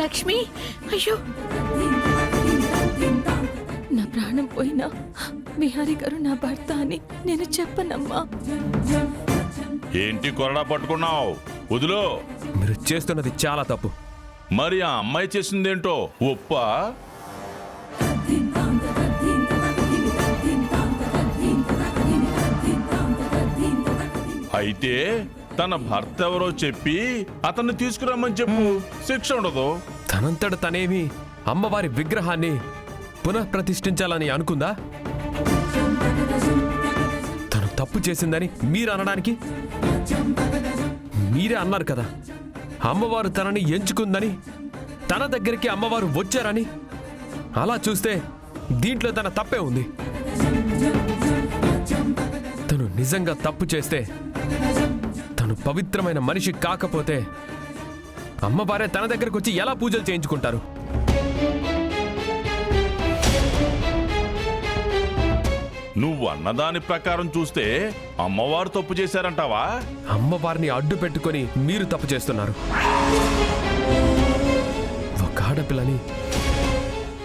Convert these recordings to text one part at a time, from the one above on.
లక్ష్మి, అయ్యో నా ప్రాణం పోయినా విహారీ గారు నా భర్త అని నేను చెప్పనమ్మా. ఏంటి కొరడా పట్టుకున్నావు? వదులు. మీరు చేస్తున్నది చాలా తప్పు. మరి ఆ అమ్మాయి చేసిందేంటో ఒప్పా? అయితే తన భర్త ఎవరో చెప్పి అతన్ని తీసుకురమ్మని చెప్పు, శిక్ష ఉండదు. తనంతట తనేమి అమ్మవారి విగ్రహాన్ని పునఃప్రతిష్ఠించాలని అనుకుందా? తను తప్పు చేసిందని మీరు అనడానికి? మీరే అన్నారు కదా అమ్మవారు తనని ఎంచుకుందని, తన దగ్గరికి అమ్మవారు వచ్చారని. అలా చూస్తే దీంట్లో తన తప్పే ఉంది. తను నిజంగా తప్పు చేస్తే, తను పవిత్రమైన మనిషి కాకపోతే అమ్మవారే తన దగ్గరకు వచ్చి ఎలా పూజలు చేయించుకుంటారు? నువ్వు అన్నదాని ప్రకారం చూస్తే అమ్మవారు తప్పు చేశారంటావా? అమ్మవారిని అడ్డు పెట్టుకొని మీరు తప్పు చేస్తున్నారు. ఒక ఆడపిల్లని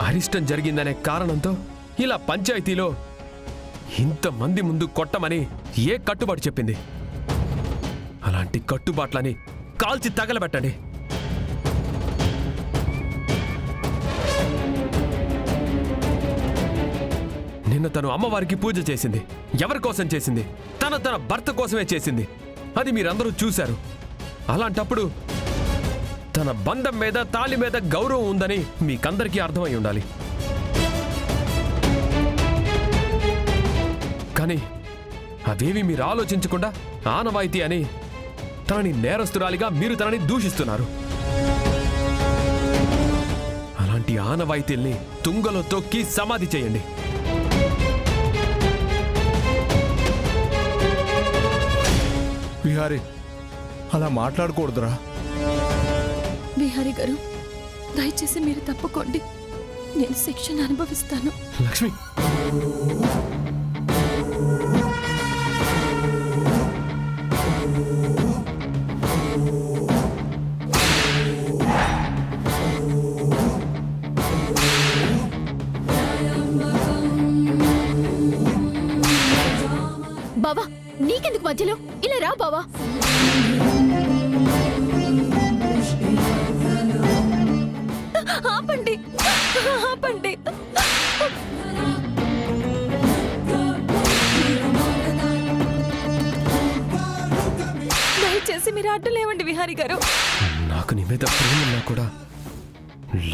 అరిష్టం జరిగిందనే కారణంతో ఇలా పంచాయతీలో ఇంతమంది ముందు కొట్టమని ఏ కట్టుబాటు చెప్పింది? అలాంటి కట్టుబాట్లని కాల్చి తగలబెట్టండి. నిన్న తను అమ్మవారికి పూజ చేసింది. ఎవరి కోసం చేసింది? తన భర్త కోసమే చేసింది. అది మీరందరూ చూశారు. అలాంటప్పుడు తన బంధం మీద, తాళి మీద గౌరవం ఉందని మీకందరికీ అర్థమై ఉండాలి. కానీ అదేవి మీరు ఆలోచించకుండా ఆనవాయితీ అని తనని నేరస్తురాలిగా మీరు తనని దూషిస్తున్నారు. అలాంటి ఆనవాయితీల్ని తుంగలో తొక్కి సమాధి చేయండి. విహారీ, అలా మాట్లాడకూడదురా. విహారీ గారు, దయచేసి మీరు తప్పుకోండి. నేను శిక్షను అనుభవిస్తాను. లక్ష్మి, బావా, నీకెందుకు మధ్యలో? ఇలా రా బావా. ఆపండి, ఆపండి. దయచేసి మీరు అడ్డు లేవండి విహారీ గారు. నాకు నీ మీద ప్రేమన్నా కూడా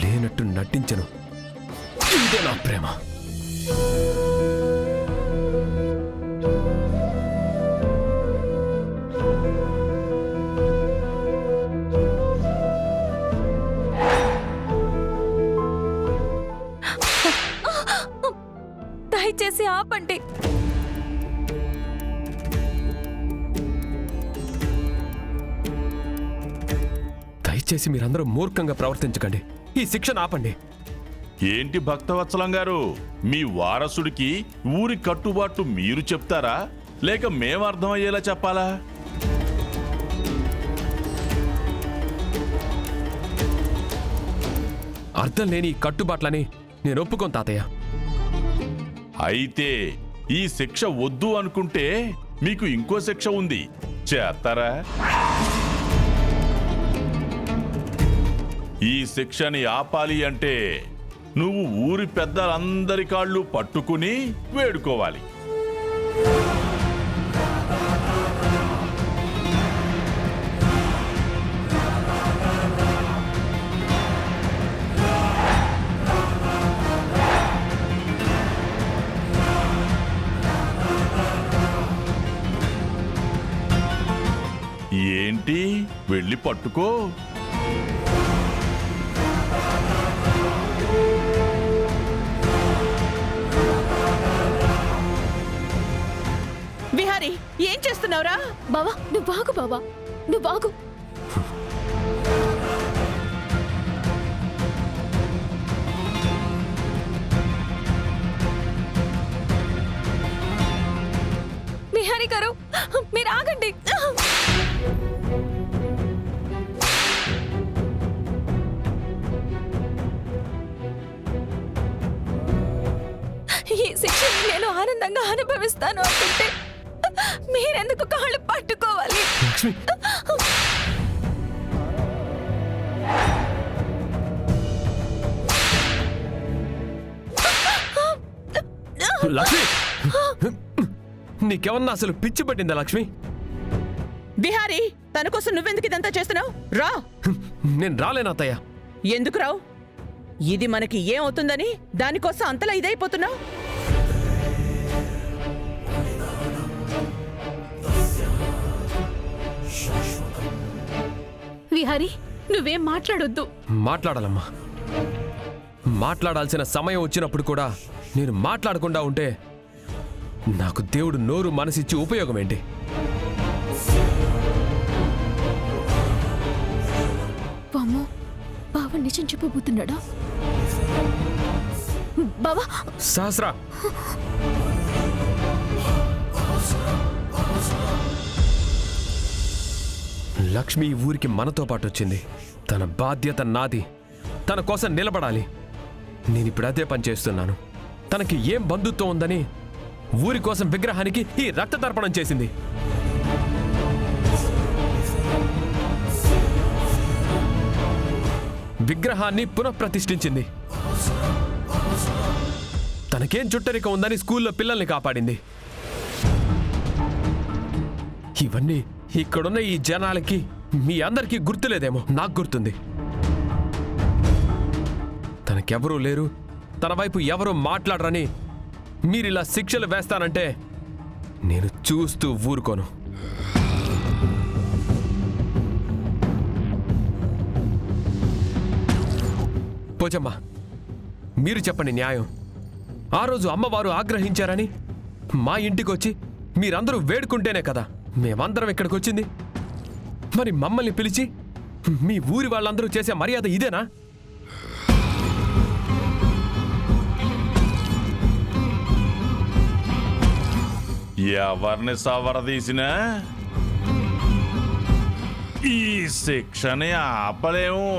లేనట్టు నటించను. ఇదే నా ప్రేమ. దయచేసి ఆపండి. దయచేసి మీరందరూ మూర్ఖంగా ప్రవర్తించకండి. ఈ శిక్షను ఆపండి. ఏంటి భక్తవత్సలం గారు, మీ వారసుడికి ఊరి కట్టుబాట్లు మీరు చెప్తారా, లేక మేము అర్థమయ్యేలా చెప్పాలా? అర్థం లేని ఈ కట్టుబాట్లని నేను ఒప్పుకోను తాతయ్య. అయితే ఈ శిక్ష వద్దు అనుకుంటే మీకు ఇంకో శిక్ష ఉంది, చేస్తారా? ఈ శిక్షని ఆపాలి అంటే నువ్వు ఊరి పెద్దలందరి కాళ్ళు పట్టుకుని వేడుకోవాలి. ఏంటి, వెళ్ళి పట్టుకో. విహారీ, ఏం చేస్తున్నావురా? బావా, నువ్వు బాగు. బావా, నువ్వు బాగు. విహారీ గారు, మీరు ఆగండి. ఈ శిక్షని నేను ఆనందంగా అనుభవిస్తాను అనుకుంటే మీరెందుకు కాళ్ళు పట్టుకోవాలి? లక్ష్మి లక్ష్మి నీకేమన్నా అసలు పిచ్చి పట్టిందా లక్ష్మి? బిహారీ, తన కోసం నువ్వెందుకు ఇదంతా చేస్తున్నావు? రా. నేను రాలేను అత్తయ్య. ఎందుకు రావు? ఇది మనకి ఏమవుతుందని దానికోసం అంతలా ఇదైపోతున్నావు? విహారీ, నువ్వేం మాట్లాడొద్దు. మాట్లాడాలమ్మా. మాట్లాడాల్సిన సమయం వచ్చినప్పుడు కూడా నేను మాట్లాడకుండా ఉంటే నాకు దేవుడు నోరు మనసిచ్చి ఉపయోగం ఏంటి? బామ్మ, బావ నిజం చెప్పబోతున్నాడా? బావా, సహస్ర, లక్ష్మి ఈ ఊరికి మనతో పాటు వచ్చింది. తన బాధ్యత నాది. తన కోసం నిలబడాలి. నేనిప్పుడు అదే పని చేస్తున్నాను. తనకి ఏం బంధుత్వం ఉందని ఊరి కోసం విగ్రహానికి ఈ రక్త తర్పణం చేసింది. విగ్రహాన్ని పునఃప్రతిష్ఠించింది. తనకేం చుట్టరిక ఉందని స్కూల్లో పిల్లల్ని కాపాడింది. ఇవన్నీ ఇక్కడున్న ఈ జనాలకి, మీ అందరికీ గుర్తులేదేమో, నాకు గుర్తుంది. తనకెవరూ లేరు, తన వైపు ఎవరూ మాట్లాడరని మీరిలా శిక్షలు వేస్తానంటే నేను చూస్తూ ఊరుకోను. పోచమ్మా, మీరు చెప్పండి న్యాయం. ఆ రోజు అమ్మవారు ఆగ్రహించారని మా ఇంటికొచ్చి మీరందరూ వేడుకుంటేనే కదా మేమందరం ఇక్కడికి వచ్చింది. మరి మమ్మల్ని పిలిచి మీ ఊరి వాళ్ళందరూ చేసే మర్యాద ఇదేనా? ఎవరిని సవరదీసినా ఈ శిక్షని ఆపలేము.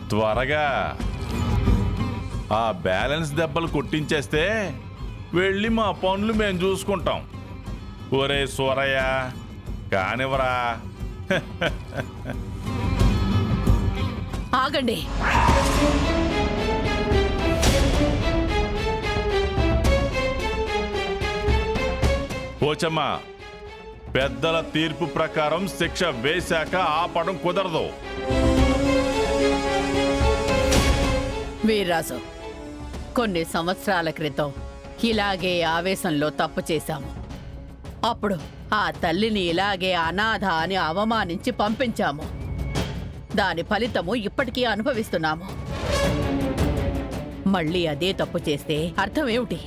త్వరగా ఆ బ్యాలెన్స్ దెబ్బలు కొట్టించేస్తే వెళ్ళి మా పనులు మేము చూసుకుంటాం. ఒరే సూరయ్య, కానివరా. ఆగండి. పోచమ్మా, పెద్దల తీర్పు ప్రకారం శిక్ష వేశాక ఆపడం కుదరదు. వీర్రాజు, కొన్ని సంవత్సరాల క్రితం ఇలాగే ఆవేశంలో తప్పు చేశాము. అప్పుడు ఆ తల్లిని ఇలాగే అనాథ అని అవమానించి పంపించాము. దాని ఫలితము ఇప్పటికీ అనుభవిస్తున్నాము. మళ్ళీ అదే తప్పు చేస్తే అర్థమేమిటి?